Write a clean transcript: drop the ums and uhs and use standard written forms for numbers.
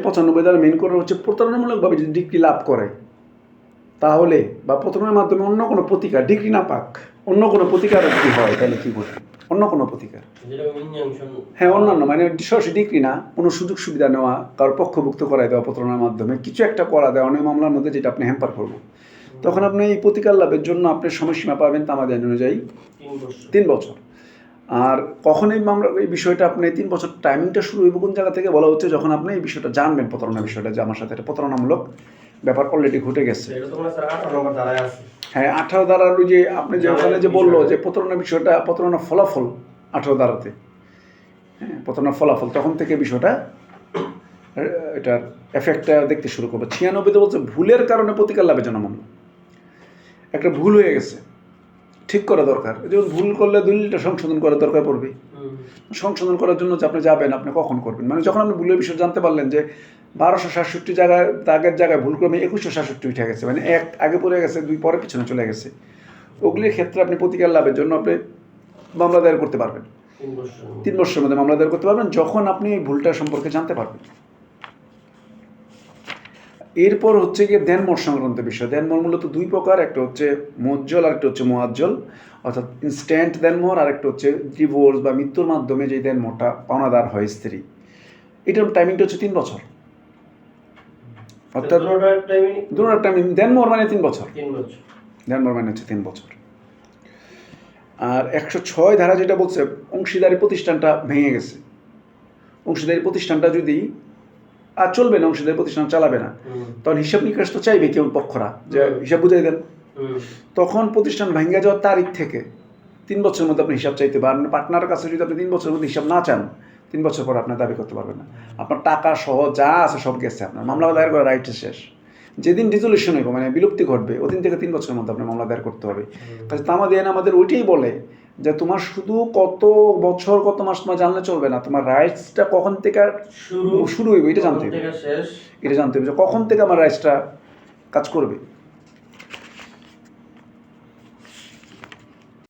95 দ্বারা মেন করা হচ্ছে প্রতারণামূলকভাবে যদি ডিগ্রি লাভ করে তাহলে বা প্রতারণার মাধ্যমে অন্য কোনো প্রতিকার ডিগ্রি না পাক অন্য কোনো প্রতিকার যদি হয় তাহলে কী করবে অন্য কোনো প্রতিকার হ্যাঁ অন্যান্য মানে সরাসরি ডিগ্রি না কোনো সুযোগ সুবিধা নেওয়া কারোর পক্ষভুক্ত করাই দেওয়া প্রতারণার মাধ্যমে কিছু একটা করা দেওয়া অনেক মামলার মধ্যে যেটা আপনি হ্যাম্পার করবো তখন আপনি এই প্রতিকার লাভের জন্য আপনি সময়সীমা পাবেন তামাদি আইন অনুযায়ী 3 বছর। আর কখন এই মামলা এই বিষয়টা আপনি 3 বছর টাইমিংটা শুরু হইব কোন জায়গা থেকে বলা হচ্ছে যখন আপনি এই বিষয়টা জানবেন প্রতারণা বিষয়টা যে আমার সাথে একটা প্রতারণামূলক ব্যাপার অলরেডি ঘটে গেছে। হ্যাঁ 18 ধারার ওই যে আপনি যে ওখানে যে বললো যে প্রতারণা বিষয়টা প্রতারণা ফলাফল 18 ধারাতে হ্যাঁ প্রতারণা ফলাফল তখন থেকে বিষয়টা এটার এফেক্টটা দেখতে শুরু করবে। 96 বলছে ভুলের কারণে প্রতিকার লাভের জন্য মামলা একটা ভুল হয়ে গেছে ঠিক করা দরকার যেমন ভুল করলে দলিলটা সংশোধন করার দরকার পড়বে সংশোধন করার জন্য যে আপনি যাবেন আপনি কখন করবেন মানে যখন আপনি ভুলের বিষয় জানতে পারলেন যে 1267 জায়গায় দাগের জায়গায় ভুল ক্রমে 2167 উঠে গেছে মানে 1 আগে পড়ে গেছে 2 পরে পিছনে চলে গেছে ওগুলির ক্ষেত্রে আপনি প্রতিকার লাভের জন্য আপনি মামলা দায়ের করতে পারবেন 3 বছরের মধ্যে মামলা দায়ের করতে পারবেন যখন আপনি এই ভুলটা সম্পর্কে জানতে পারবেন। এরপর হচ্ছে গিয়ে দেনমোর সংক্রান্ত বিষয় দেনমোর মূলত 2 প্রকার একটা হচ্ছে মোজ্জল আর একটা হচ্ছে মোয়াজ্জল অর্থাৎ ইনস্ট্যান্ট দেনমোর আর একটা হচ্ছে ডিভোর্স বা মৃত্যুর মাধ্যমে যে দেনমোরটা পাওনাদার হয় স্ত্রী এটার টাইমিংটা হচ্ছে 3 বছর অর্থাৎ দুটোর টাইমিং দেনমোর মানে 3 বছর দেনমোর মানে হচ্ছে 3 বছর। আর 106 ধারা যেটা বলছে অংশীদারি প্রতিষ্ঠানটা ভেঙে গেছে অংশীদারি প্রতিষ্ঠানটা যদি আর চলবে না অংশীদারি প্রতিষ্ঠান চালাবে না তখন হিসাব নিকাশ তো চাইবে কেউ পক্ষরা যে হিসাব বুঝাই দেন তখন প্রতিষ্ঠান ভেঙে যাওয়ার তারিখ থেকে 3 বছরের মধ্যে আপনি হিসাব চাইতে পারেন পার্টনারের কাছে যদি আপনি 3 বছরের মধ্যে হিসাব না চান 3 বছর পর আপনার দাবি করতে পারবেন না আপনার টাকা সহ যা আছে সব গেছে আপনার মামলা দায়ের করার রাইট শেষ যেদিন রিজলিউশন হইব মানে বিলুপ্তি ঘটবে ওদিন থেকে 3 বছরের মধ্যে আপনার মামলা দায়ের করতে হবে। কাজে তামাদি আইন আমাদের ওইটাই বলে যে তোমার শুধু কত বছর কত মাস তোমার জানলে চলবে না তোমার রাইটসটা কখন থেকে শুরু হইব এটা জানতে হবে এটা জানতে হবে যে কখন থেকে আমার রাইটসটা কাজ করবে।